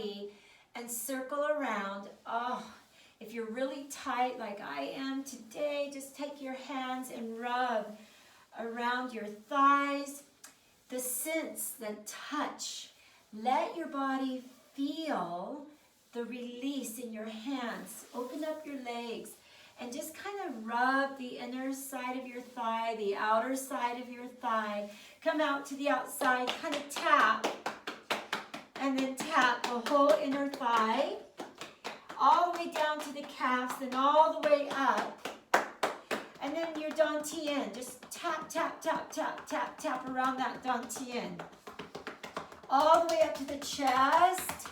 body and circle around. Oh, if you're really tight like I am today, just take your hands and rub around your thighs. The sense, the touch. Let your body feel the release in your hands. Open up your legs and just kind of rub the inner side of your thigh, the outer side of your thigh. Come out to the outside, kind of tap, and then tap the whole inner thigh, all the way down to the calves, and all the way up. And then your dantian, just tap, tap, tap, tap, tap, tap around that dantian. All the way up to the chest,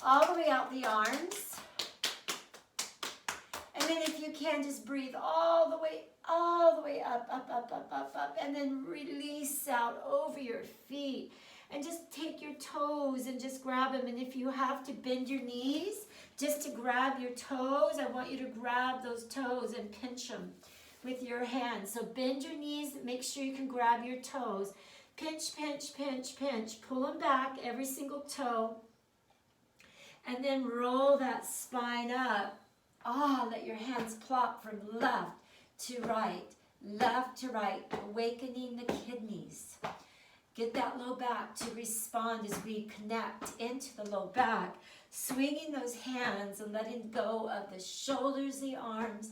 all the way out the arms. And then if you can, just breathe all the way up, up, up, up, up, up, and then release out over your feet. And just take your toes and just grab them. And if you have to bend your knees, just to grab your toes, I want you to grab those toes and pinch them with your hands. So bend your knees, make sure you can grab your toes. Pinch, pinch, pinch, pinch. Pull them back, every single toe. And then roll that spine up. Let your hands plop from left to right, awakening the kidneys. Get that low back to respond as we connect into the low back. Swinging those hands and letting go of the shoulders, the arms.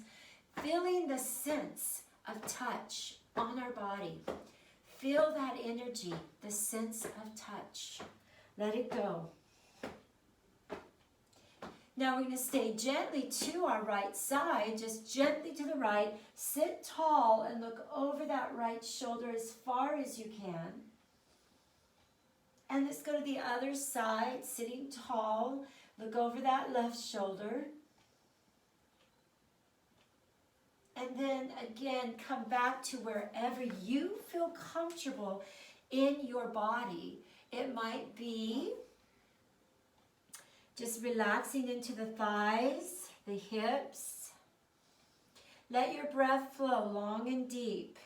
Feeling the sense of touch on our body. Feel that energy, the sense of touch. Let it go. Now we're going to stay gently to our right side, just gently to the right. Sit tall and look over that right shoulder as far as you can. And let's go to the other side, sitting tall. Look over that left shoulder. And then again, come back to wherever you feel comfortable in your body. It might be just relaxing into the thighs, the hips. Let your breath flow long and deep.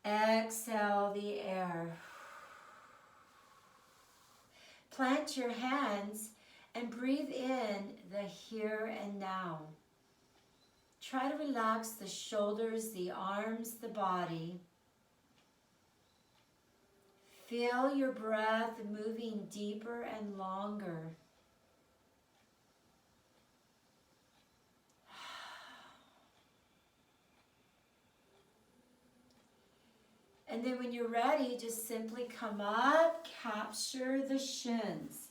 Exhale the air. Plant your hands and breathe in the here and now. Try to relax the shoulders, the arms, the body. Feel your breath moving deeper and longer. And then when you're ready, just simply come up, capture the shins,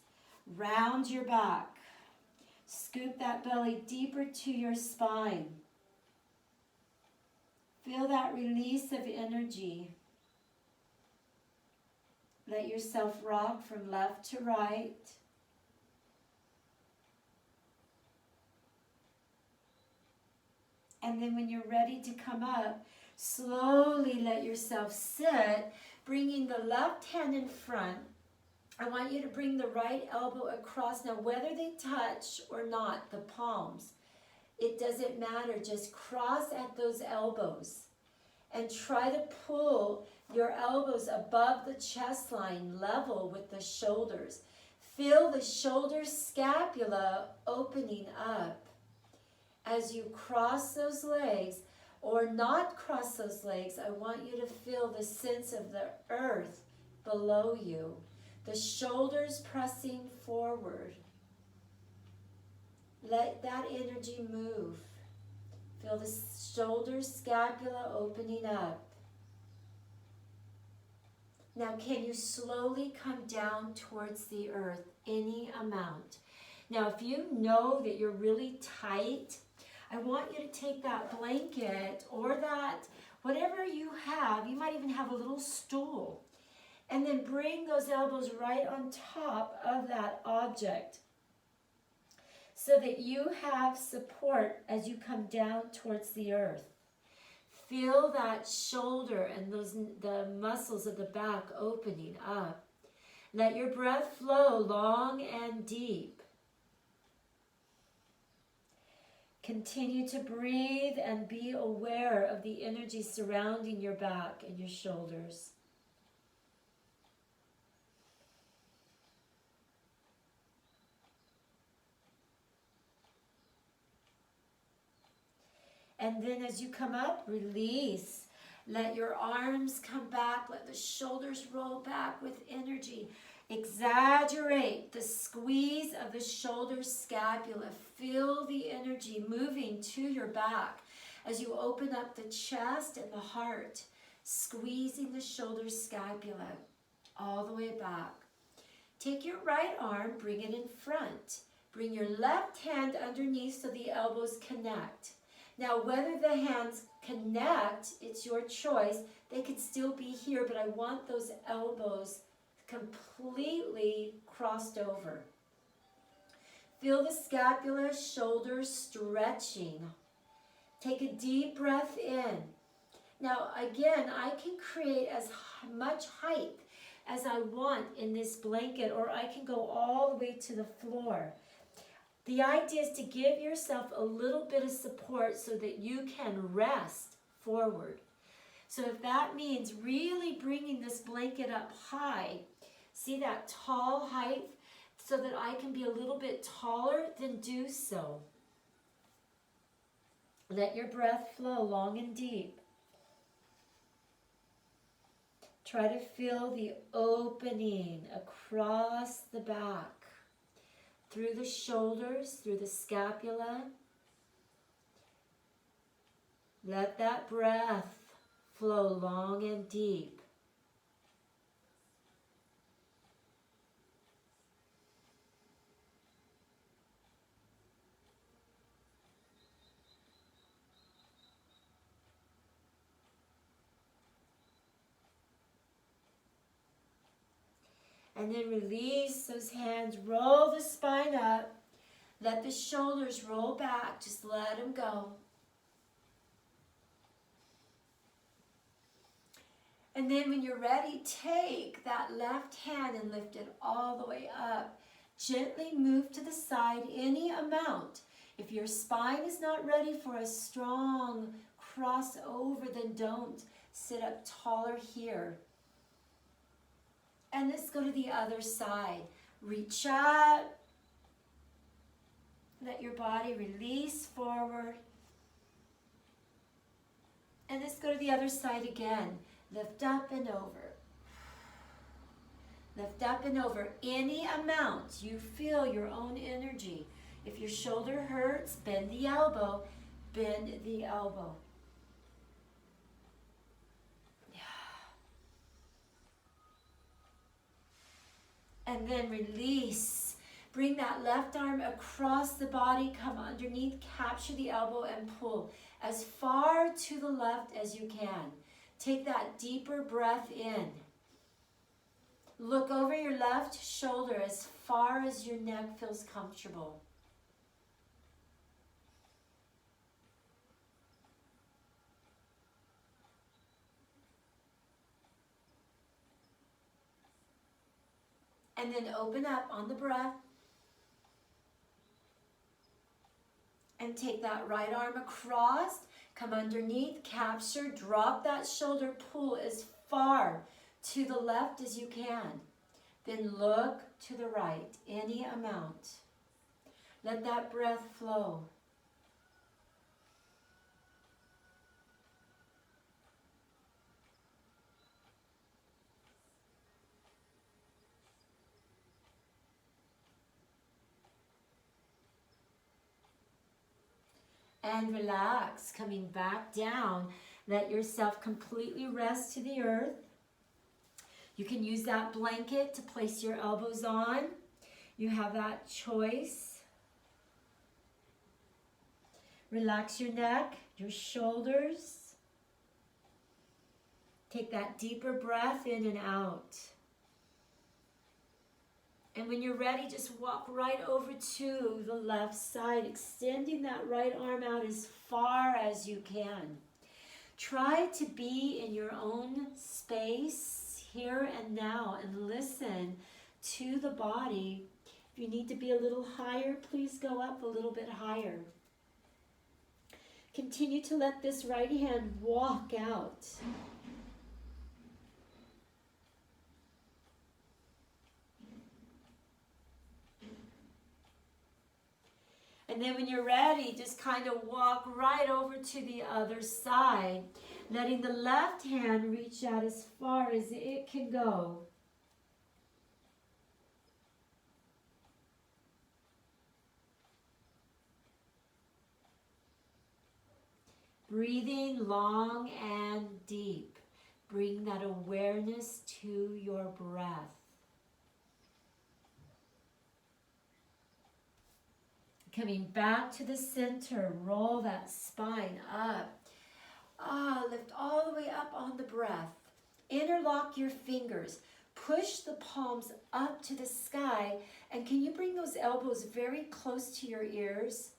round your back. Scoop that belly deeper to your spine. Feel that release of energy. Let yourself rock from left to right. And then when you're ready to come up, slowly let yourself sit, bringing the left hand in front. I want you to bring the right elbow across. Now, whether they touch or not, the palms, it doesn't matter. Just cross at those elbows and try to pull your elbows above the chest line, level with the shoulders. Feel the shoulder scapula opening up as you cross those legs. Or not cross those legs. I want you to feel the sense of the earth below you. The shoulders pressing forward. Let that energy move. Feel the shoulder scapula opening up. Now, can you slowly come down towards the earth? Any amount. Now, if you know that you're really tight, I want you to take that blanket or that, whatever you have, you might even have a little stool, and then bring those elbows right on top of that object so that you have support as you come down towards the earth. Feel that shoulder and the muscles of the back opening up. Let your breath flow long and deep. Continue to breathe and be aware of the energy surrounding your back and your shoulders. And then as you come up, release. Let your arms come back. Let the shoulders roll back with energy. Exaggerate the squeeze of the shoulder scapula. Feel the energy moving to your back as you open up the chest and the heart, squeezing the shoulder scapula all the way back. Take your right arm, bring it in front. Bring your left hand underneath so the elbows connect. Now, whether the hands connect, it's your choice. They could still be here, but I want those elbows completely crossed over. Feel the scapula, shoulders stretching. Take a deep breath in. Now, again, I can create as much height as I want in this blanket, or I can go all the way to the floor. The idea is to give yourself a little bit of support so that you can rest forward. So if that means really bringing this blanket up high, see that tall height, so that I can be a little bit taller, then do so. Let your breath flow long and deep. Try to feel the opening across the back, through the shoulders, through the scapula. Let that breath flow long and deep. And then release those hands, roll the spine up, let the shoulders roll back, just let them go. And then when you're ready, take that left hand and lift it all the way up. Gently move to the side any amount. If your spine is not ready for a strong crossover, then don't. Sit up taller here. And let's go to the other side. Reach up. Let your body release forward. And let's go to the other side again. Lift up and over. Lift up and over. Any amount. You feel your own energy. If your shoulder hurts, bend the elbow. Bend the elbow. And then release. Bring that left arm across the body. Come underneath. Capture the elbow and pull as far to the left as you can. Take that deeper breath in. Look over your left shoulder as far as your neck feels comfortable. And then open up on the breath. And take that right arm across. Come underneath, capture, drop that shoulder, pull as far to the left as you can. Then look to the right, any amount. Let that breath flow. And relax, coming back down. Let yourself completely rest to the earth. You can use that blanket to place your elbows on. You have that choice. Relax your neck, your shoulders. Take that deeper breath in and out. And when you're ready, just walk right over to the left side, extending that right arm out as far as you can. Try to be in your own space here and now and listen to the body. If you need to be a little higher, please go up a little bit higher. Continue to let this right hand walk out. And then when you're ready, just kind of walk right over to the other side, letting the left hand reach out as far as it can go. Breathing long and deep. Bring that awareness to your breath. Coming back to the center, roll that spine up. Lift all the way up on the breath. Interlock your fingers. Push the palms up to the sky. And can you bring those elbows very close to your ears?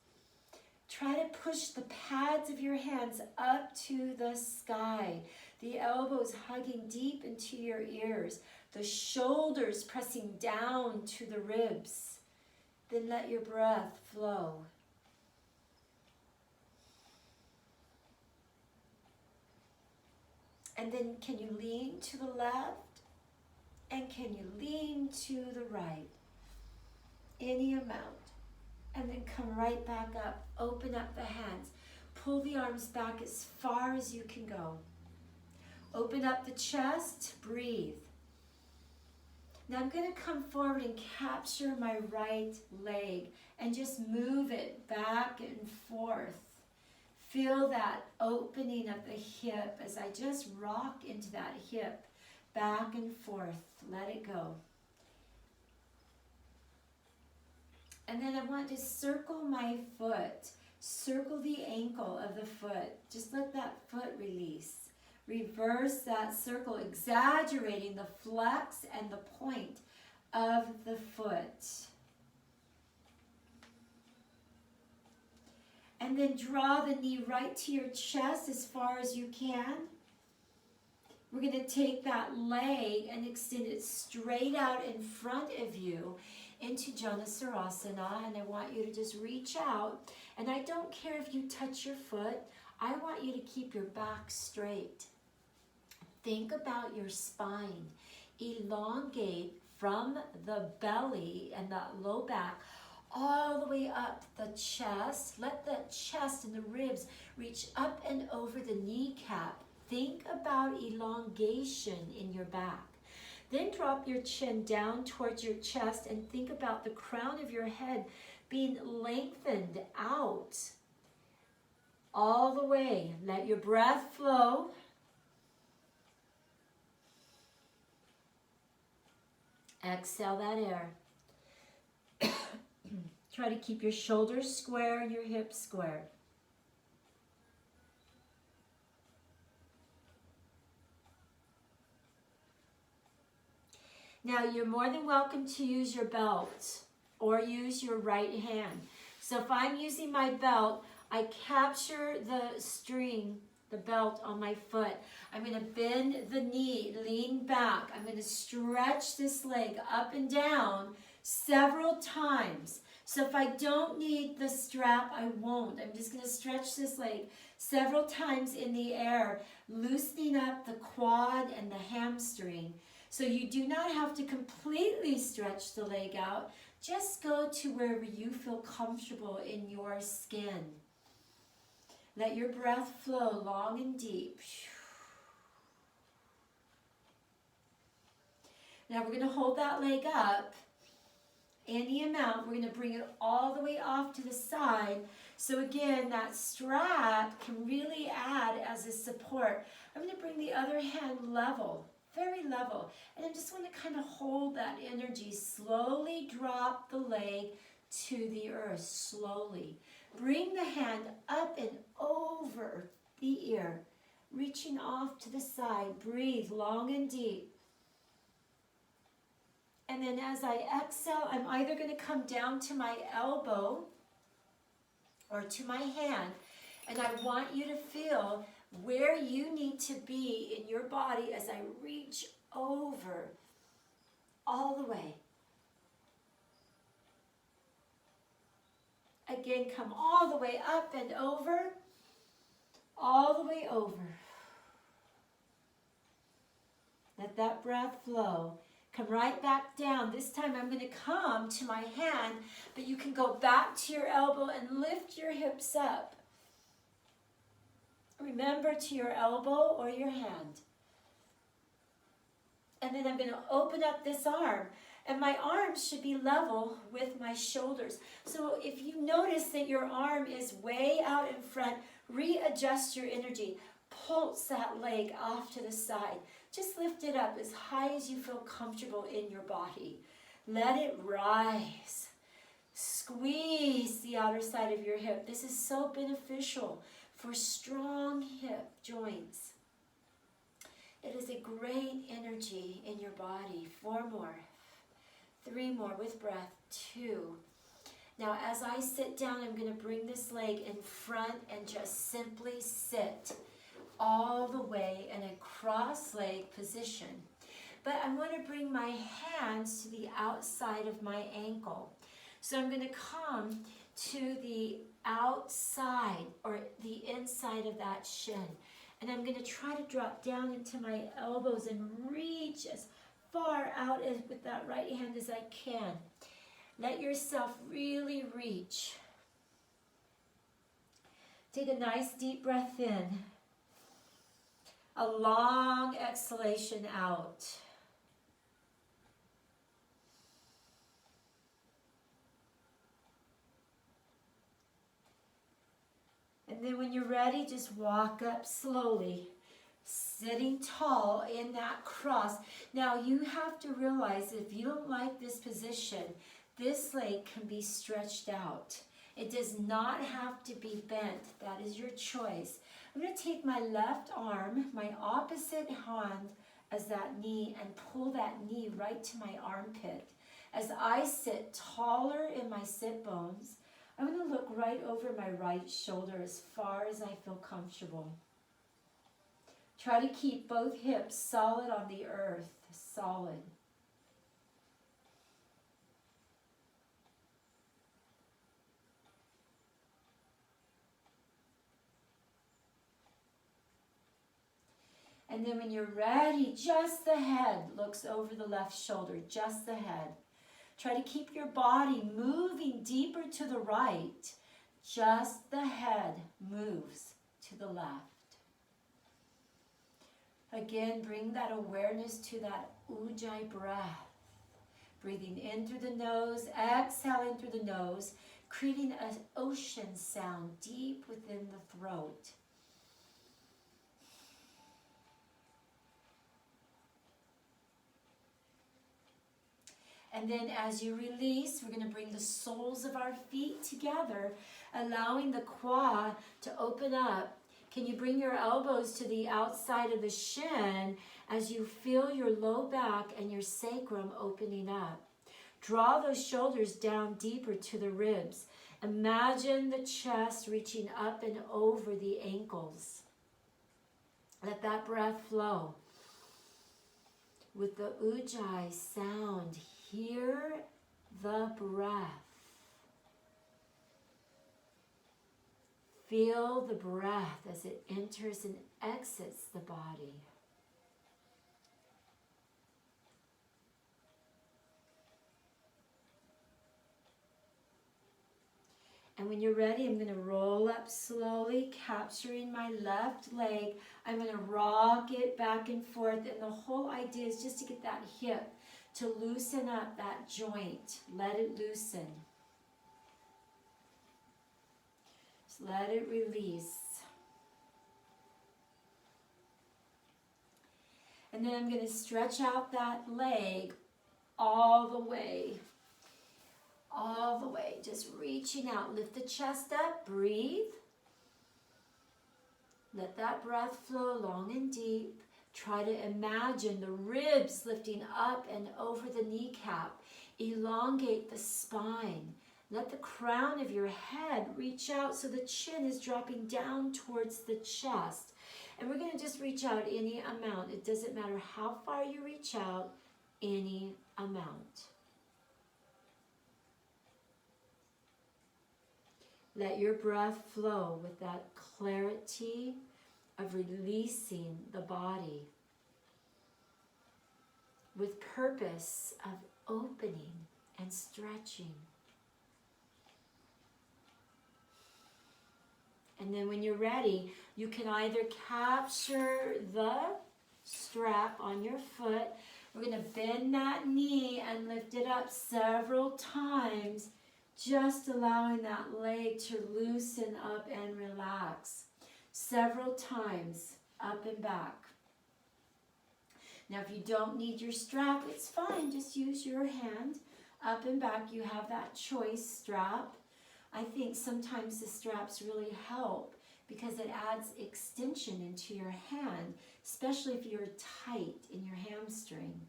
Try to push the pads of your hands up to the sky. The elbows hugging deep into your ears. The shoulders pressing down to the ribs. Then let your breath flow. And then can you lean to the left? And can you lean to the right? Any amount. And then come right back up. Open up the hands. Pull the arms back as far as you can go. Open up the chest. Breathe. Now I'm going to come forward and capture my right leg and just move it back and forth. Feel that opening of the hip as I just rock into that hip, back and forth. Let it go. And then I want to circle my foot. Circle the ankle of the foot. Just let that foot release. Reverse that circle, exaggerating the flex and the point of the foot. And then draw the knee right to your chest as far as you can. We're going to take that leg and extend it straight out in front of you into Janasarasana. And I want you to just reach out. And I don't care if you touch your foot. I want you to keep your back straight. Think about your spine. Elongate from the belly and that low back all the way up the chest. Let the chest and the ribs reach up and over the kneecap. Think about elongation in your back. Then drop your chin down towards your chest and think about the crown of your head being lengthened out all the way. Let your breath flow. Exhale that air. Try to keep your shoulders square and your hips square. Now you're more than welcome to use your belt or use your right hand. So if I'm using my belt, I capture the string, the belt on my foot. I'm going to bend the knee, lean back. I'm going to stretch this leg up and down several times. So if I don't need the strap, I won't. I'm just going to stretch this leg several times in the air, loosening up the quad and the hamstring. So you do not have to completely stretch the leg out. Just go to wherever you feel comfortable in your skin. Let your breath flow long and deep. Now we're going to hold that leg up any amount. We're going to bring it all the way off to the side. So again, that strap can really add as a support. I'm going to bring the other hand level, very level. And I just want to kind of hold that energy. Slowly drop the leg to the earth, slowly. Bring the hand up and over the ear, reaching off to the side. Breathe long and deep. And then as I exhale, I'm either going to come down to my elbow or to my hand. And I want you to feel where you need to be in your body as I reach over all the way. Again, come all the way up and over, all the way over. Let that breath flow. Come right back down. This time I'm going to come to my hand, but you can go back to your elbow and lift your hips up. Remember, to your elbow or your hand. And then I'm going to open up this arm. And my arms should be level with my shoulders. So if you notice that your arm is way out in front, readjust your energy. Pulse that leg off to the side. Just lift it up as high as you feel comfortable in your body. Let it rise. Squeeze the outer side of your hip. This is so beneficial for strong hip joints. It is a great energy in your body. 4 more. 3 more with breath. 2. Now as I sit down, I'm going to bring this leg in front and just simply sit all the way in a cross-leg position. But I want to bring my hands to the outside of my ankle. So I'm going to come to the outside or the inside of that shin. And I'm going to try to drop down into my elbows and reach as far out with that right hand as I can. Let yourself really reach. Take a nice deep breath in. A long exhalation out. And then when you're ready, just walk up slowly, sitting tall in that cross. Now you have to realize if you don't like this position, this leg can be stretched out. It does not have to be bent. That is your choice. I'm going to take my left arm, my opposite hand as that knee, and pull that knee right to my armpit. As I sit taller in my sit bones, I'm going to look right over my right shoulder as far as I feel comfortable. Try to keep both hips solid on the earth, solid. And then when you're ready, just the head looks over the left shoulder, just the head. Try to keep your body moving deeper to the right. Just the head moves to the left. Again, bring that awareness to that ujjayi breath. Breathing in through the nose, exhaling through the nose, creating an ocean sound deep within the throat. And then as you release, we're going to bring the soles of our feet together, allowing the quad to open up. Can you bring your elbows to the outside of the shin as you feel your low back and your sacrum opening up? Draw those shoulders down deeper to the ribs. Imagine the chest reaching up and over the ankles. Let that breath flow. With the ujjayi sound, hear the breath. Feel the breath as it enters and exits the body. And when you're ready, I'm going to roll up slowly, capturing my left leg. I'm going to rock it back and forth. And the whole idea is just to get that hip to loosen up that joint. Let it loosen. Just let it release. And then I'm going to stretch out that leg all the way. All the way, just reaching out. Lift the chest up, breathe. Let that breath flow long and deep. Try to imagine the ribs lifting up and over the kneecap. Elongate the spine. Let the crown of your head reach out so the chin is dropping down towards the chest. And we're going to just reach out any amount. It doesn't matter how far you reach out, any amount. Let your breath flow with that clarity of releasing the body. with purpose of opening and stretching. And then when you're ready, you can either capture the strap on your foot. We're going to bend that knee and lift it up several times, just allowing that leg to loosen up and relax. Several times, up and back. Now, if you don't need your strap, it's fine. Just use your hand. Up and back, you have that choice strap. I think sometimes the straps really help because it adds extension into your hand, especially if you're tight in your hamstring.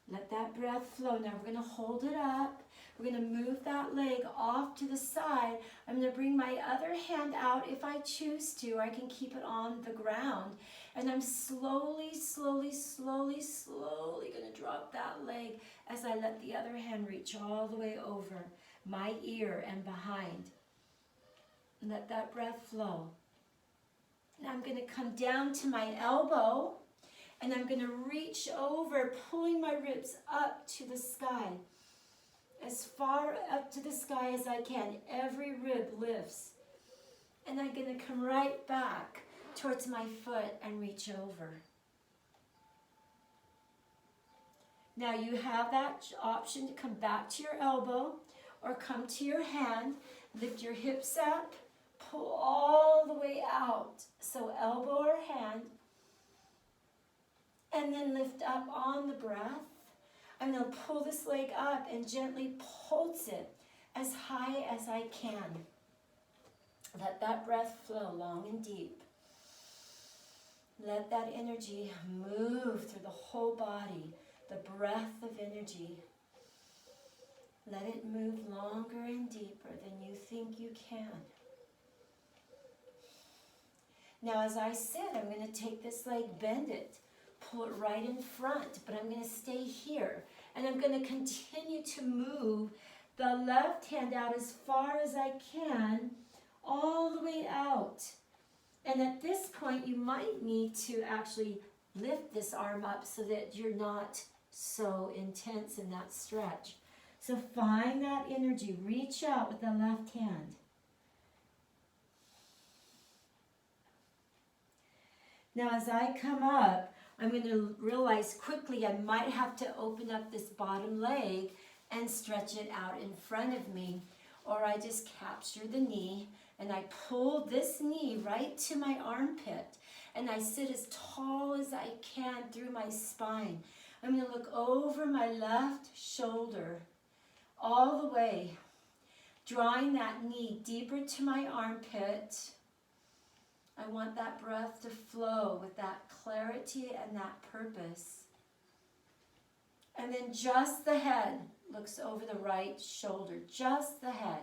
Let that breath flow. Now we're going to hold it up. We're going to move that leg off to the side. I'm going to bring my other hand out if I choose to. I can keep it on the ground. And I'm slowly, slowly, slowly, slowly going to drop that leg as I let the other hand reach all the way over my ear and behind. And let that breath flow. Now I'm going to come down to my elbow. And I'm going to reach over, pulling my ribs up to the sky. As far up to the sky as I can. Every rib lifts. And I'm going to come right back towards my foot and reach over. Now you have that option to come back to your elbow or come to your hand. Lift your hips up. Pull all the way out. So elbow or hand. And then lift up on the breath. I'm going to pull this leg up and gently pulse it as high as I can. Let that breath flow long and deep. Let that energy move through the whole body, the breath of energy. Let it move longer and deeper than you think you can. Now as I sit, I'm going to take this leg, bend it. Pull it right in front, but I'm going to stay here. And I'm going to continue to move the left hand out as far as I can, all the way out. And at this point, you might need to actually lift this arm up so that you're not so intense in that stretch. So find that energy. Reach out with the left hand. Now as I come up, I'm going to realize quickly I might have to open up this bottom leg and stretch it out in front of me. Or I just capture the knee and I pull this knee right to my armpit. And I sit as tall as I can through my spine. I'm going to look over my left shoulder all the way, drawing that knee deeper to my armpit. I want that breath to flow with that clarity and that purpose. And then just the head looks over the right shoulder, just the head.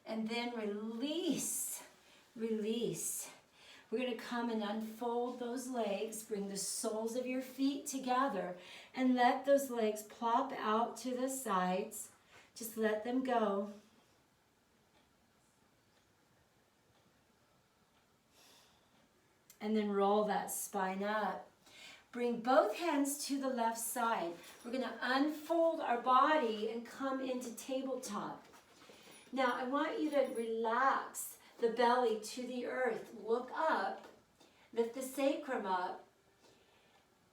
And then release, release. We're going to come and unfold those legs, bring the soles of your feet together, and let those legs plop out to the sides. Just let them go. And then roll that spine up. Bring both hands to the left side. We're going to unfold our body and come into tabletop. Now, I want you to relax the belly to the earth. Look up, lift the sacrum up,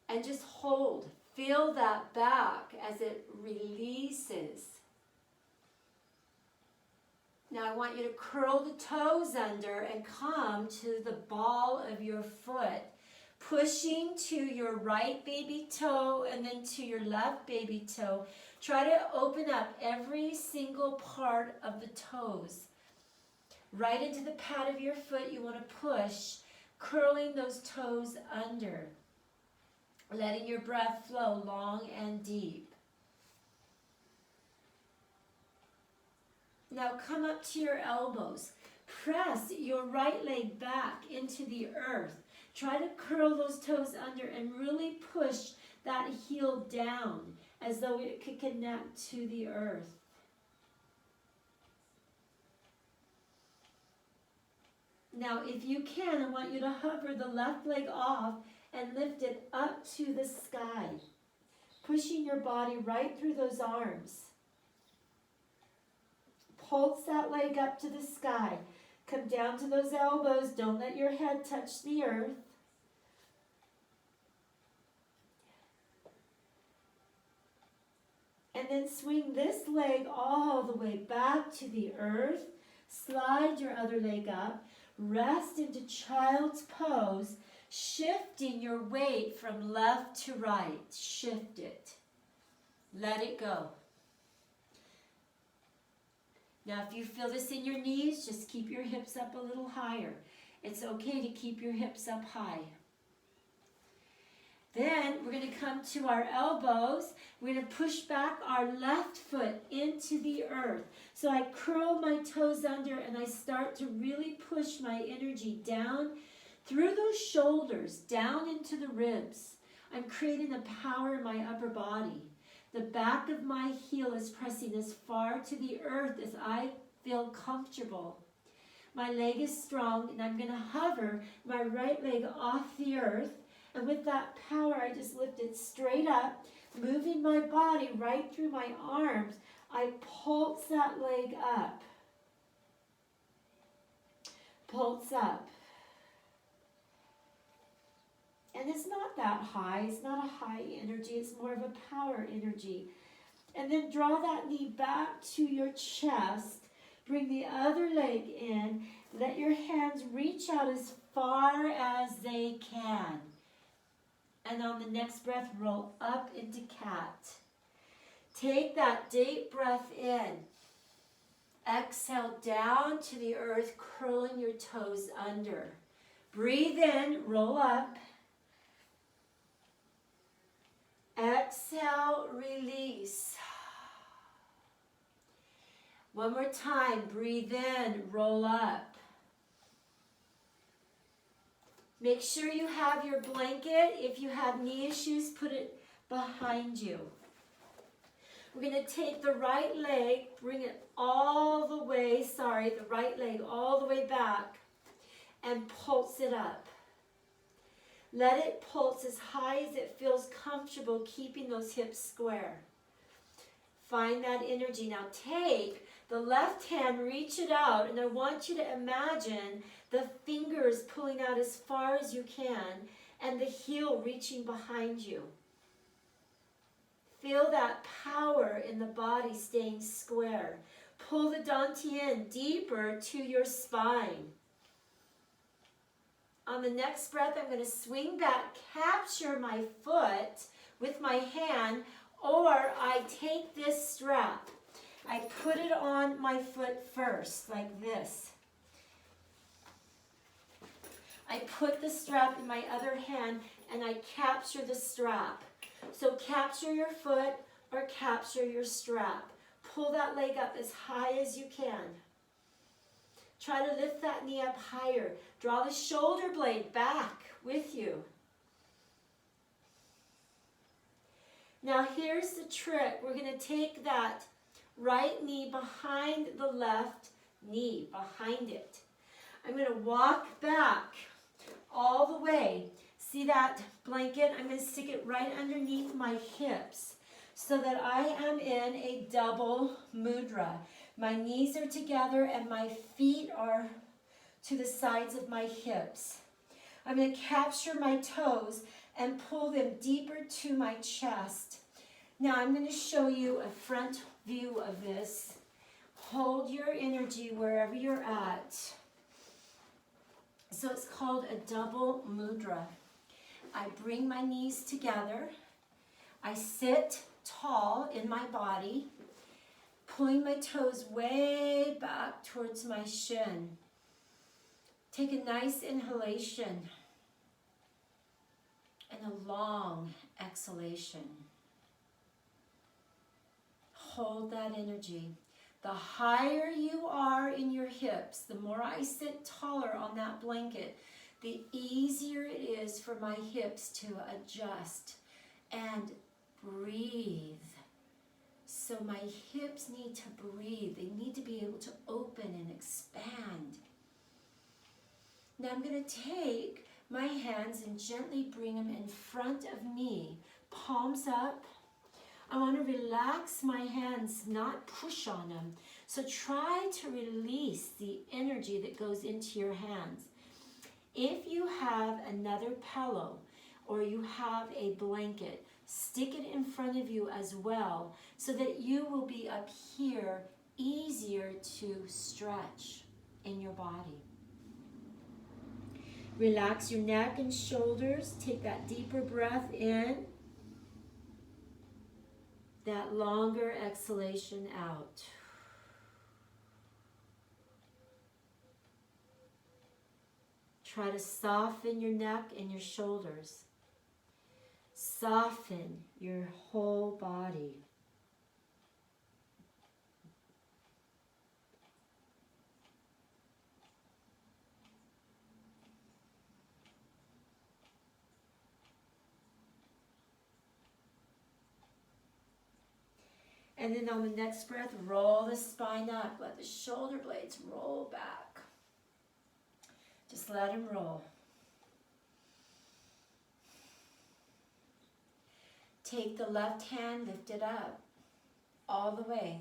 and just hold. Feel that back as it releases. Now I want you to curl the toes under and come to the ball of your foot, pushing to your right baby toe and then to your left baby toe. Try to open up every single part of the toes. Right into the pad of your foot, you want to push, curling those toes under, letting your breath flow long and deep. Now come up to your elbows. Press your right leg back into the earth. Try to curl those toes under and really push that heel down as though it could connect to the earth. Now, if you can, I want you to hover the left leg off and lift it up to the sky, pushing your body right through those arms. Pulse that leg up to the sky. Come down to those elbows. Don't let your head touch the earth. And then swing this leg all the way back to the earth. Slide your other leg up. Rest into child's pose, shifting your weight from left to right. Shift it. Let it go. Now, if you feel this in your knees, just keep your hips up a little higher. It's okay to keep your hips up high. Then we're going to come to our elbows. We're going to push back our left foot into the earth. So I curl my toes under and I start to really push my energy down through those shoulders, down into the ribs. I'm creating the power in my upper body. The back of my heel is pressing as far to the earth as I feel comfortable. My leg is strong and I'm going to hover my right leg off the earth. And with that power, I just lift it straight up, moving my body right through my arms. I pulse that leg up. Pulse up. And it's not that high. It's not a high energy. It's more of a power energy. And then draw that knee back to your chest. Bring the other leg in. Let your hands reach out as far as they can. And on the next breath, roll up into cat. Take that deep breath in. Exhale down to the earth, curling your toes under. Breathe in, roll up. Exhale, release. One more time, breathe in, roll up. Make sure you have your blanket. If you have knee issues, put it behind you. We're going to take the right leg, bring it all the way, the right leg all the way back, and pulse it up. Let it pulse as high as it feels comfortable, keeping those hips square. Find that energy. Now take the left hand, reach it out, and I want you to imagine the fingers pulling out as far as you can and the heel reaching behind you. Feel that power in the body staying square. Pull the dantian deeper to your spine. On the next breath, I'm going to swing back, capture my foot with my hand, or I take this strap. I put it on my foot first, like this. I put the strap in my other hand and I capture the strap. So capture your foot or capture your strap. Pull that leg up as high as you can. Try to lift that knee up higher. Draw the shoulder blade back with you. Now here's the trick. We're going to take that right knee behind the left knee, behind it. I'm going to walk back all the way. See that blanket? I'm going to stick it right underneath my hips so that I am in a double mudra. My knees are together and my feet are to the sides of my hips. I'm going to capture my toes and pull them deeper to my chest. Now I'm going to show you a front view of this. Hold your energy wherever you're at. So it's called a double mudra. I bring my knees together. I sit tall in my body, pulling my toes way back towards my shin. Take a nice inhalation and a long exhalation. Hold that energy. The higher you are in your hips, the more I sit taller on that blanket, the easier it is for my hips to adjust and breathe. So my hips need to breathe. They need to be able to open and expand. Now I'm going to take my hands and gently bring them in front of me, palms up. I want to relax my hands, not push on them. So try to release the energy that goes into your hands. If you have another pillow or you have a blanket, stick it in front of you as well so that you will be up here, easier to stretch in your body. Relax your neck and shoulders. Take that deeper breath in. That longer exhalation out. Try to soften your neck and your shoulders. Soften your whole body. And then on the next breath, roll the spine up. Let the shoulder blades roll back. Just let them roll. Take the left hand, lift it up all the way.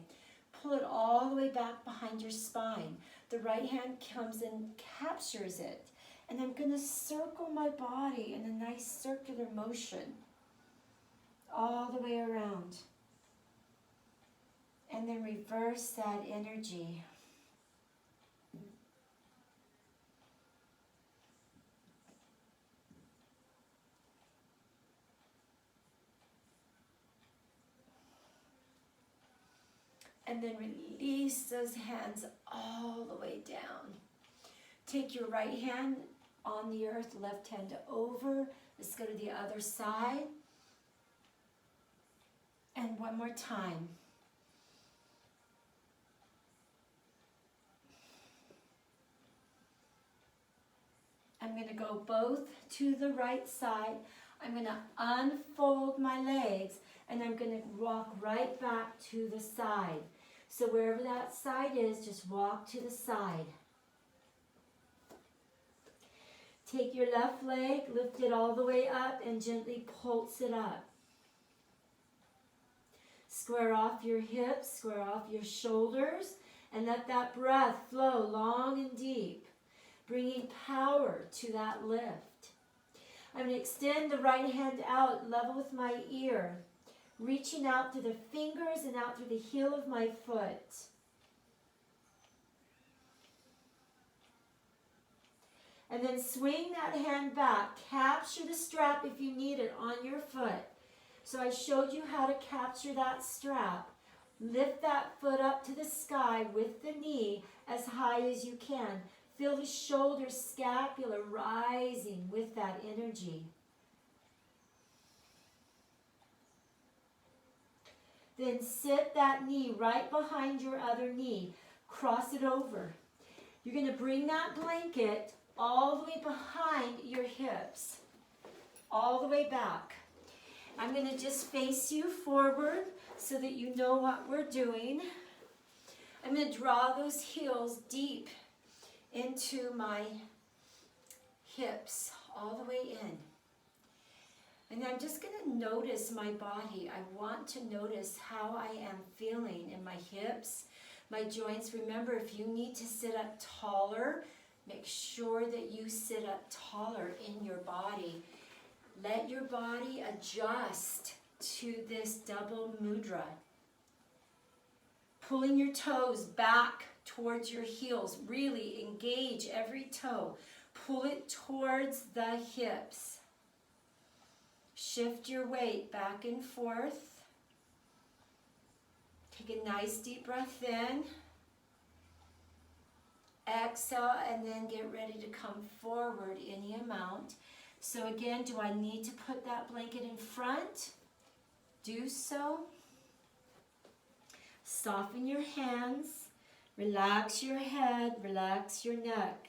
Pull it all the way back behind your spine. The right hand comes and captures it. And I'm going to circle my body in a nice circular motion all the way around. And then reverse that energy. And then release those hands all the way down. Take your right hand on the earth, left hand over. Let's go to the other side. And one more time. I'm going to go both to the right side. I'm going to unfold my legs and I'm going to walk right back to the side. So wherever that side is, just walk to the side. Take your left leg, lift it all the way up and gently pulse it up. Square off your hips, square off your shoulders, and let that breath flow long and deep, bringing power to that lift. I'm going to extend the right hand out, level with my ear, reaching out through the fingers and out through the heel of my foot. And then swing that hand back. Capture the strap if you need it on your foot. So I showed you how to capture that strap. Lift that foot up to the sky with the knee as high as you can. Feel the shoulder scapula rising with that energy. Then sit that knee right behind your other knee. Cross it over. You're going to bring that blanket all the way behind your hips, all the way back. I'm going to just face you forward so that you know what we're doing. I'm going to draw those heels deep into my hips, all the way in. And I'm just going to notice my body. I want to notice how I am feeling in my hips, my joints. Remember, if you need to sit up taller, make sure that you sit up taller in your body. Let your body adjust to this double mudra. Pulling your toes back towards your heels. Really engage every toe. Pull it towards the hips. Shift your weight back and forth. Take a nice deep breath in. Exhale and then get ready to come forward any amount. So again, do I need to put that blanket in front? Do so. Soften your hands. Relax your head. Relax your neck.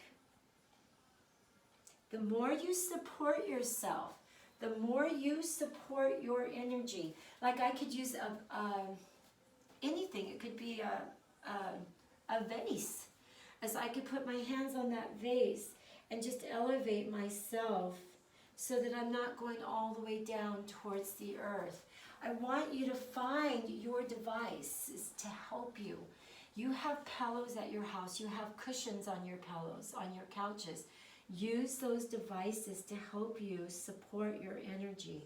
The more you support yourself, the more you support your energy. Like I could use anything. It could be a vase. As I could put my hands on that vase and just elevate myself so that I'm not going all the way down towards the earth. I want you to find your devices to help you. You have pillows at your house. You have cushions on your pillows, on your couches. Use those devices to help you support your energy.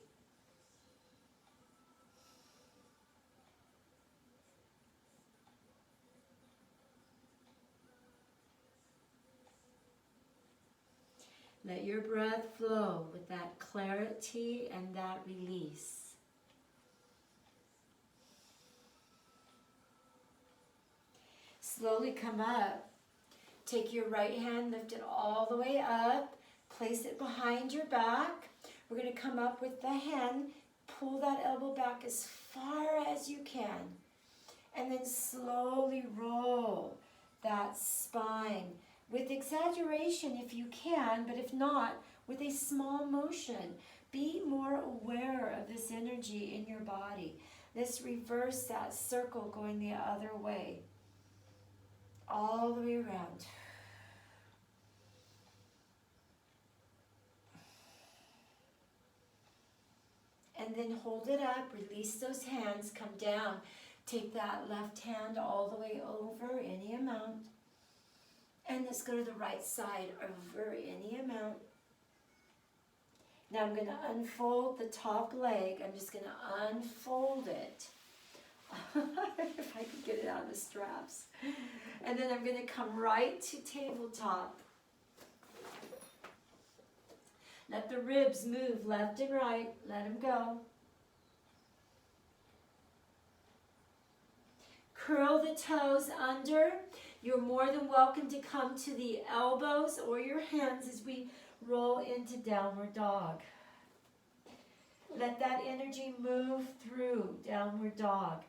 Let your breath flow with that clarity and that release. Slowly come up. Take your right hand, lift it all the way up. Place it behind your back. We're going to come up with the hand. Pull that elbow back as far as you can. And then slowly roll that spine. With exaggeration if you can, but if not, with a small motion. Be more aware of this energy in your body. Let's reverse that circle going the other way. All the way around. And then hold it up, release those hands, come down. Take that left hand all the way over, any amount. And let's go to the right side, over any amount. Now I'm going to unfold the top leg. I'm just going to unfold it. If I could get it out of the straps. And then I'm going to come right to tabletop. Let the ribs move left and right. Let them go. Curl the toes under. You're more than welcome to come to the elbows or your hands as we roll into downward dog. Let that energy move through downward dog.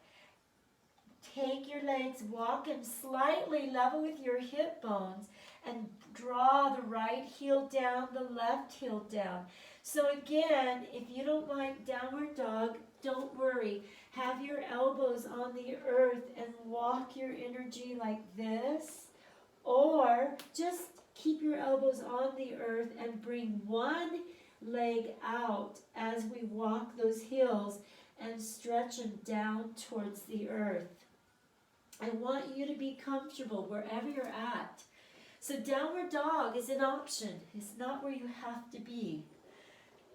Take your legs, walk them slightly level with your hip bones, and draw the right heel down, the left heel down. So again, if you don't like downward dog, don't worry. Have your elbows on the earth and walk your energy like this. Or just keep your elbows on the earth and bring one leg out as we walk those heels and stretch them down towards the earth. I want you to be comfortable wherever you're at. So downward dog is an option. It's not where you have to be.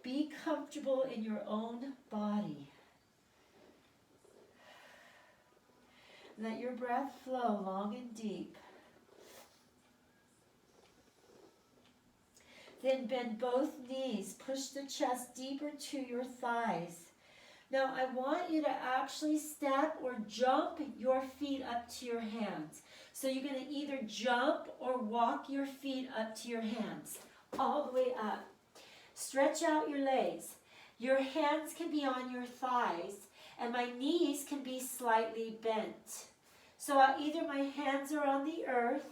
Be comfortable in your own body. Let your breath flow long and deep. Then bend both knees. Push the chest deeper to your thighs. Now I want you to actually step or jump your feet up to your hands. So you're going to either jump or walk your feet up to your hands. All the way up. Stretch out your legs. Your hands can be on your thighs and my knees can be slightly bent. So either my hands are on the earth,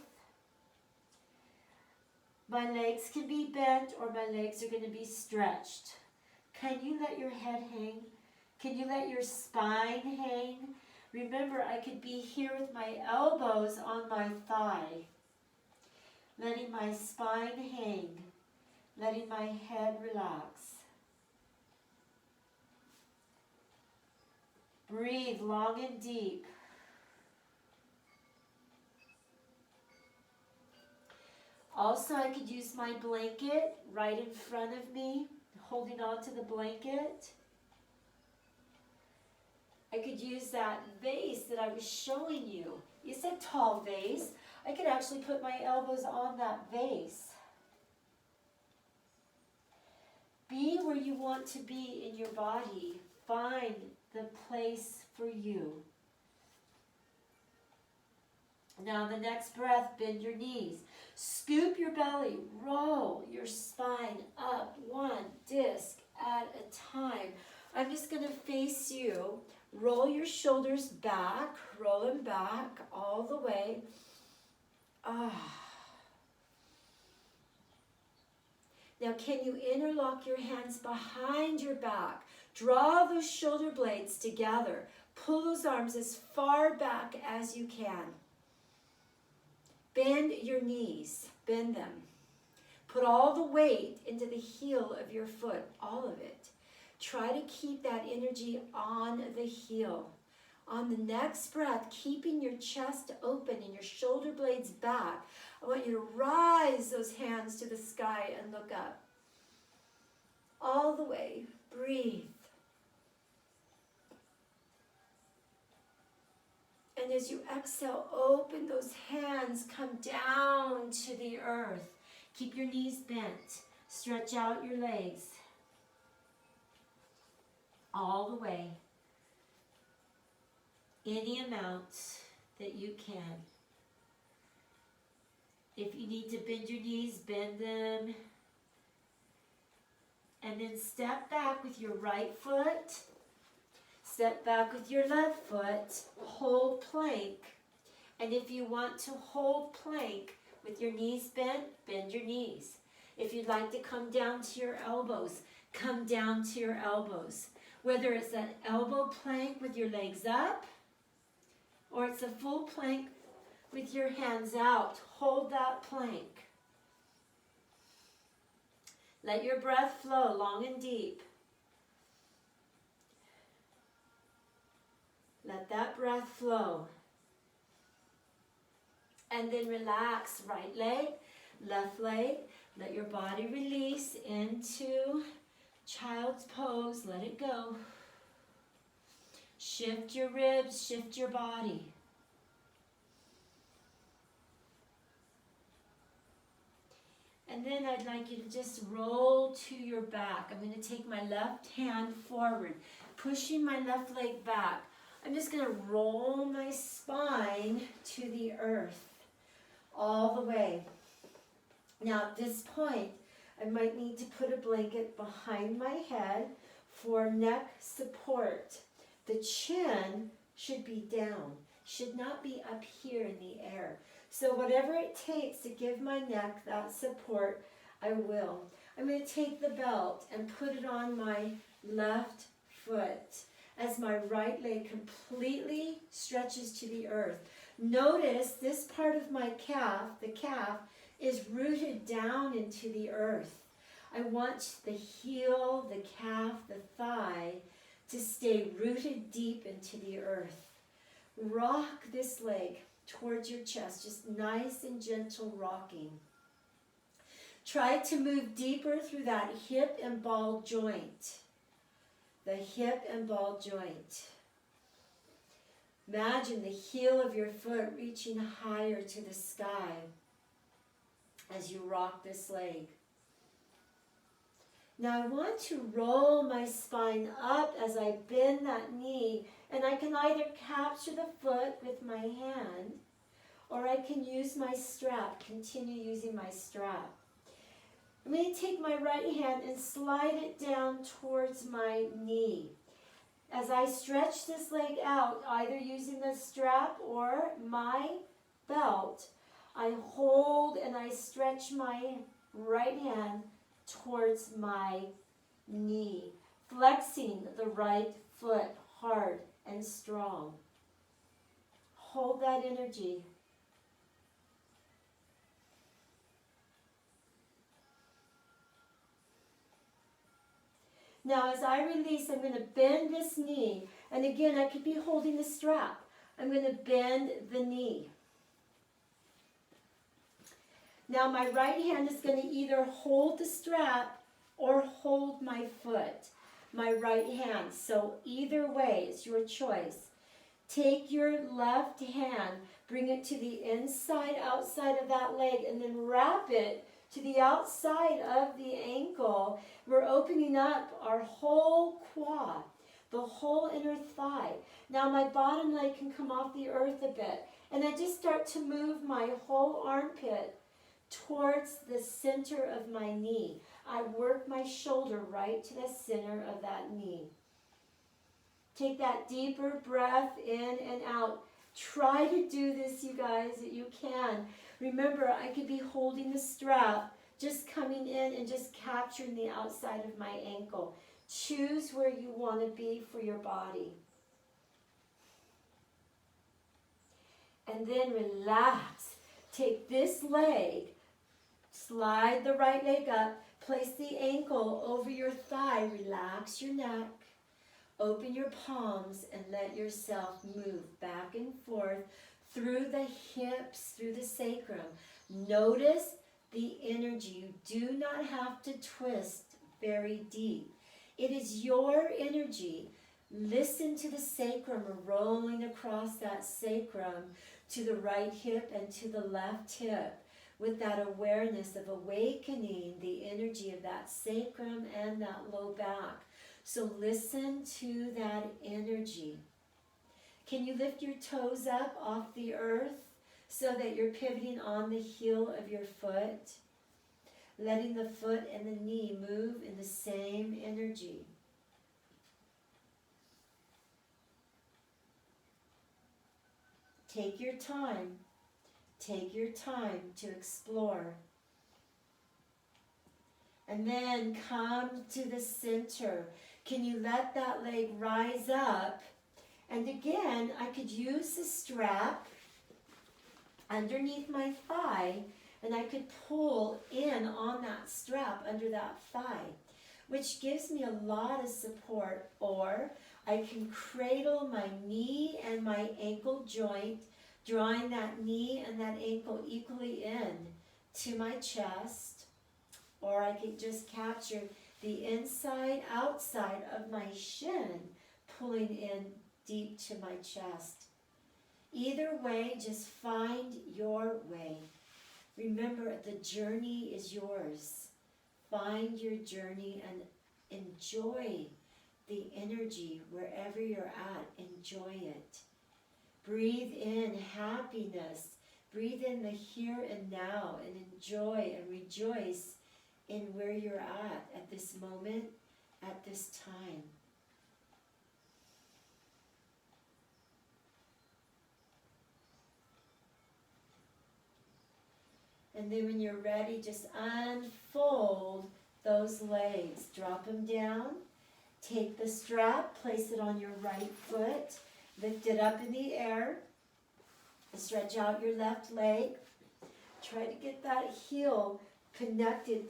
my legs can be bent, or my legs are going to be stretched. Can you let your head hang? Can you let your spine hang? Remember, I could be here with my elbows on my thigh, letting my spine hang, letting my head relax. Breathe long and deep. Also, I could use my blanket right in front of me, holding on to the blanket. I could use that vase that I was showing you. It's a tall vase. I could actually put my elbows on that vase. Be where you want to be in your body. Find the place for you. Now the next breath, bend your knees. Scoop your belly. Roll your spine up one disc at a time. I'm just going to face you. Roll your shoulders back. Roll them back all the way. Now, can you interlock your hands behind your back? Draw those shoulder blades together. Pull those arms as far back as you can. Bend your knees. Bend them. Put all the weight into the heel of your foot, all of it. Try to keep that energy on the heel. On the next breath, keeping your chest open and your shoulder blades back, I want you to rise those hands to the sky and look up. All the way. Breathe. And as you exhale, open those hands, come down to the earth. Keep your knees bent. Stretch out your legs. All the way. Any amount that you can. If you need to bend your knees, bend them. And then step back with your right foot. Step back with your left foot. Hold plank. And if you want to hold plank with your knees bent, bend your knees. If you'd like to come down to your elbows, come down to your elbows. Whether it's an elbow plank with your legs up, or it's a full plank with your hands out. Hold that plank. Let your breath flow long and deep. Let that breath flow. And then relax. Right leg, left leg. Let your body release into child's pose. Let it go. Shift your ribs, shift your body. And then I'd like you to just roll to your back. I'm going to take my left hand forward, pushing my left leg back. I'm just going to roll my spine to the earth all the way. Now at this point, I might need to put a blanket behind my head for neck support. The chin should be down, should not be up here in the air. So whatever it takes to give my neck that support, I will. I'm going to take the belt and put it on my left foot as my right leg completely stretches to the earth. Notice this part of my calf, the calf, is rooted down into the earth. I want the heel, the calf, the thigh to stay rooted deep into the earth. Rock this leg towards your chest, just nice and gentle rocking. Try to move deeper through that hip and ball joint. The hip and ball joint. Imagine the heel of your foot reaching higher to the sky as you rock this leg. Now I want to roll my spine up as I bend that knee, and I can either capture the foot with my hand, or I can use my strap, continue using my strap. I'm going to take my right hand and slide it down towards my knee. As I stretch this leg out, either using the strap or my belt, I hold and I stretch my right hand towards my knee, flexing the right foot hard and strong. Hold that energy. Now as I release, I'm going to bend this knee. And again, I could be holding the strap. I'm going to bend the knee. Now my right hand is going to either hold the strap or hold my foot, my right hand. So either way, it's your choice. Take your left hand, bring it to the inside, outside of that leg, and then wrap it to the outside of the ankle. We're opening up our whole quad, the whole inner thigh. Now my bottom leg can come off the earth a bit, and I just start to move my whole armpit towards the center of my knee. I work my shoulder right to the center of that knee. Take that deeper breath in and out. Try to do this, you guys, that you can. Remember, I could be holding the strap just coming in and just capturing the outside of my ankle. Choose where you want to be for your body. And then relax. Take this leg, slide the right leg up, place the ankle over your thigh, relax your neck, open your palms, and let yourself move back and forth through the hips, through the sacrum. Notice the energy. You do not have to twist very deep. It is your energy. Listen to the sacrum rolling across that sacrum to the right hip and to the left hip with that awareness of awakening the energy of that sacrum and that low back. So listen to that energy. Can you lift your toes up off the earth so that you're pivoting on the heel of your foot? Letting the foot and the knee move in the same energy. Take your time. Take your time to explore. And then come to the center. Can you let that leg rise up? And again, I could use the strap underneath my thigh, and I could pull in on that strap under that thigh, which gives me a lot of support. Or I can cradle my knee and my ankle joint, drawing that knee and that ankle equally in to my chest. Or I could just capture the inside, outside of my shin, pulling in deep to my chest. Either way, just find your way. Remember, the journey is yours. Find your journey and enjoy the energy wherever you're at. Enjoy it. Breathe in happiness. Breathe in the here and now and enjoy and rejoice in where you're at this moment, at this time. And then when you're ready, just unfold those legs. Drop them down. Take the strap, place it on your right foot. Lift it up in the air. Stretch out your left leg. Try to get that heel connected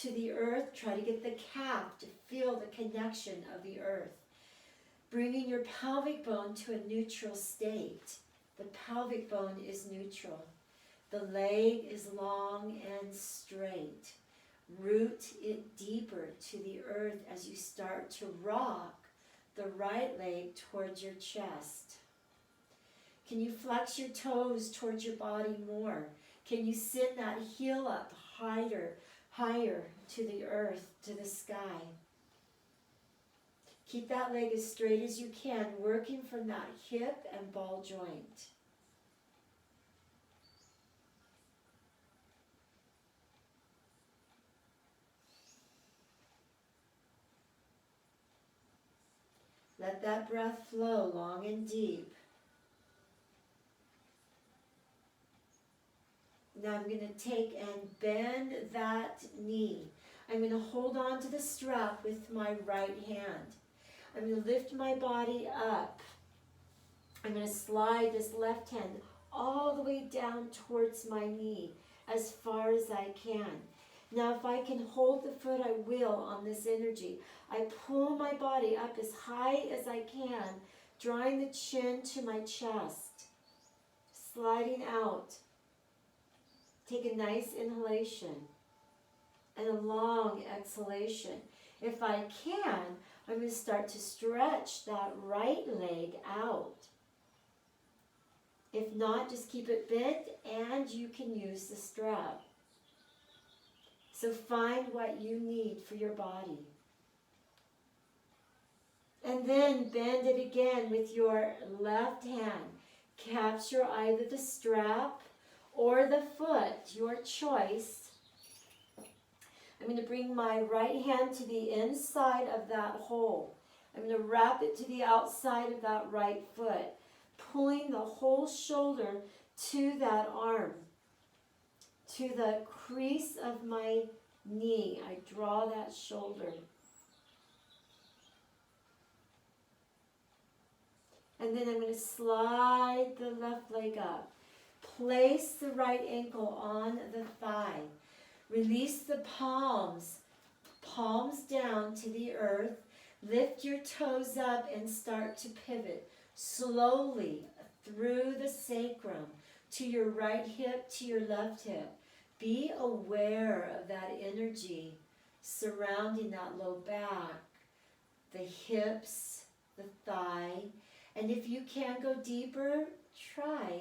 to the earth. Try to get the calf to feel the connection of the earth. Bringing your pelvic bone to a neutral state. The pelvic bone is neutral. The leg is long and straight. Root it deeper to the earth as you start to rock the right leg towards your chest. Can you flex your toes towards your body more? Can you send that heel up higher to the earth, to the sky? Keep that leg as straight as you can, working from that hip and ball joint. Let that breath flow long and deep. Now I'm going to take and bend that knee. I'm going to hold on to the strap with my right hand. I'm going to lift my body up. I'm going to slide this left hand all the way down towards my knee as far as I can. Now if I can hold the foot, I will on this energy. I pull my body up as high as I can, drawing the chin to my chest, sliding out. Take a nice inhalation and a long exhalation. If I can, I'm going to start to stretch that right leg out. If not, just keep it bent and you can use the strap. So find what you need for your body. And then bend it again with your left hand. Capture either the strap or the foot, your choice. I'm going to bring my right hand to the inside of that hole. I'm going to wrap it to the outside of that right foot, pulling the whole shoulder to that arm, to the crease of my knee. I draw that shoulder. And then I'm going to slide the left leg up. Place the right ankle on the thigh. Release the palms down to the earth. Lift your toes up and start to pivot slowly through the sacrum to your right hip, to your left hip. Be aware of that energy surrounding that low back, the hips, the thigh. And if you can go deeper, try.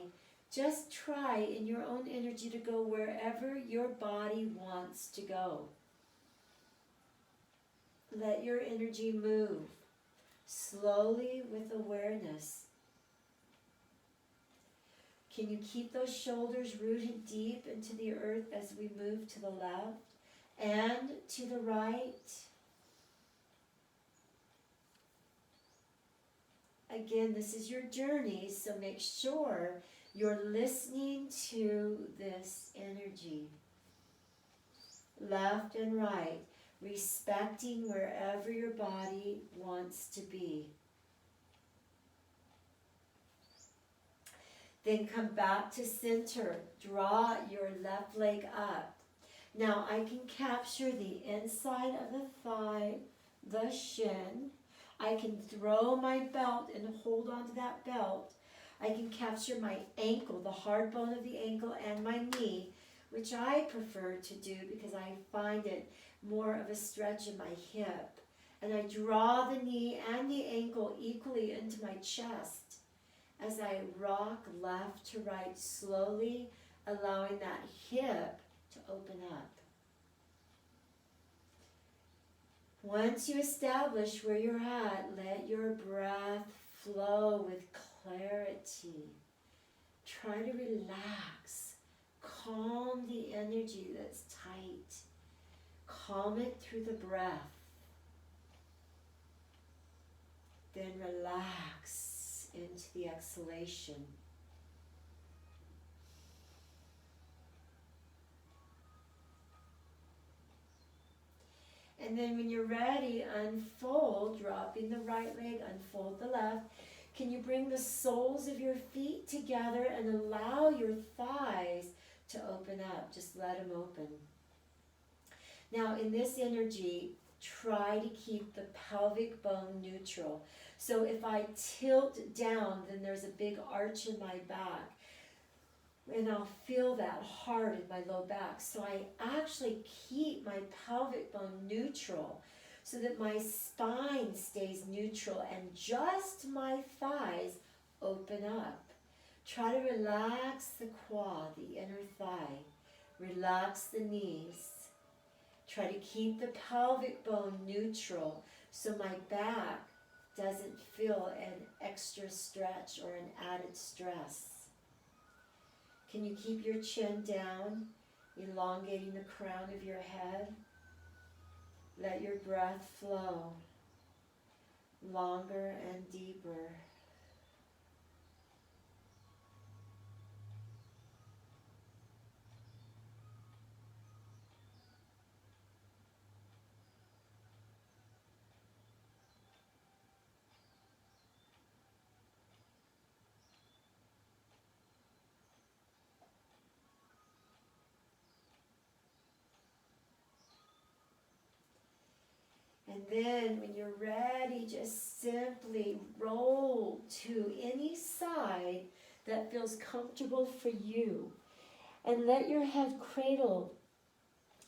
Just try in your own energy to go wherever your body wants to go. Let your energy move slowly with awareness. Can you keep those shoulders rooted deep into the earth as we move to the left and to the right? Again, this is your journey, so make sure you're listening to this energy. Left and right, respecting wherever your body wants to be. Then come back to center. Draw your left leg up. Now I can capture the inside of the thigh, the shin. I can throw my belt and hold on to that belt. I can capture my ankle, the hard bone of the ankle, and my knee, which I prefer to do because I find it more of a stretch in my hip. And I draw the knee and the ankle equally into my chest as I rock left to right slowly, allowing that hip to open up. Once you establish where you're at, let your breath flow with clarity. Try to relax. Calm the energy that's tight. Calm it through the breath. Then relax into the exhalation. And then when you're ready, unfold, dropping the right leg, unfold the left. Can you bring the soles of your feet together and allow your thighs to open up? Just let them open. Now in this energy, try to keep the pelvic bone neutral. So if I tilt down, then there's a big arch in my back. And I'll feel that hard in my low back. So I actually keep my pelvic bone neutral so that my spine stays neutral and just my thighs open up. Try to relax the quad, the inner thigh. Relax the knees. Try to keep the pelvic bone neutral so my back doesn't feel an extra stretch or an added stress. Can you keep your chin down, elongating the crown of your head? Let your breath flow longer and deeper. And then when you're ready, just simply roll to any side that feels comfortable for you. And let your head cradle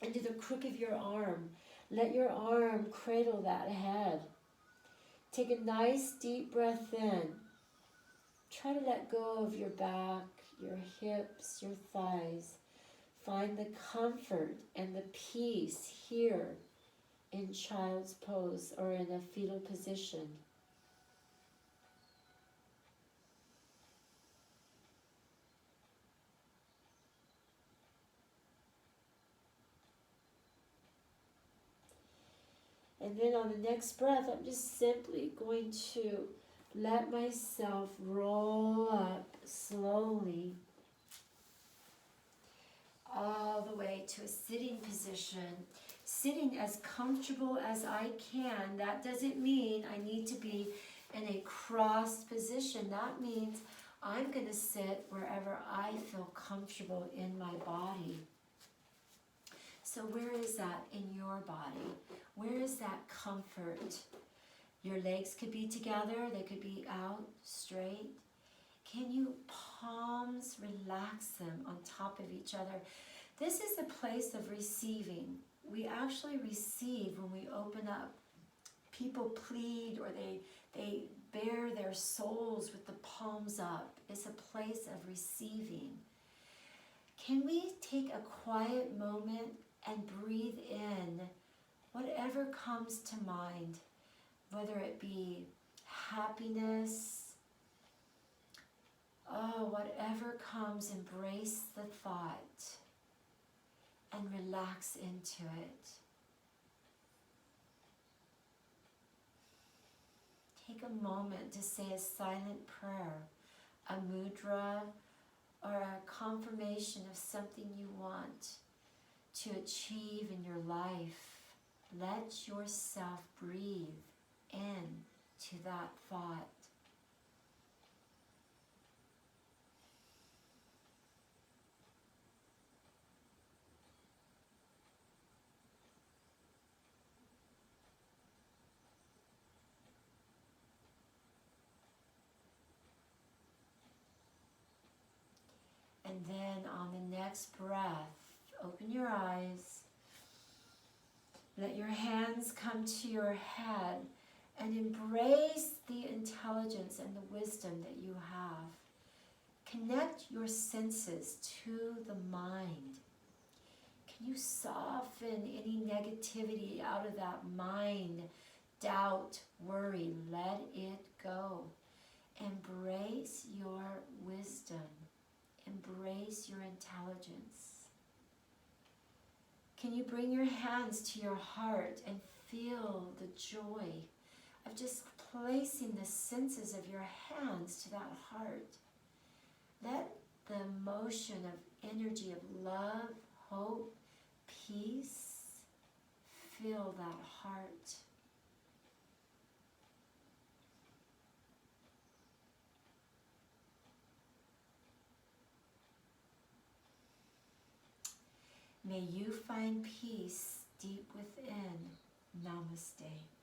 into the crook of your arm. Let your arm cradle that head. Take a nice deep breath in. Try to let go of your back, your hips, your thighs. Find the comfort and the peace here in child's pose or in a fetal position. And then on the next breath, I'm just simply going to let myself roll up slowly all to a sitting position, sitting as comfortable as I can. That doesn't mean I need to be in a crossed position. That means I'm going to sit wherever I feel comfortable in my body. So where is that in your body? Where is that comfort? Your legs could be together, they could be out straight. Can you palms relax them on top of each other? This is the place of receiving. We actually receive when we open up. People plead or they bare their souls with the palms up. It's a place of receiving. Can we take a quiet moment and breathe in whatever comes to mind, whether it be happiness, whatever comes, embrace the thought and relax into it. Take a moment to say a silent prayer, a mudra, or a confirmation of something you want to achieve in your life. Let yourself breathe in to that thought. And then on the next breath, open your eyes. Let your hands come to your head and embrace the intelligence and the wisdom that you have. Connect your senses to the mind. Can you soften any negativity out of that mind? Doubt, worry, let it go. Embrace your wisdom. Embrace your intelligence. Can you bring your hands to your heart and feel the joy of just placing the senses of your hands to that heart? Let the emotion of energy of love, hope, peace fill that heart. May you find peace deep within. Namaste.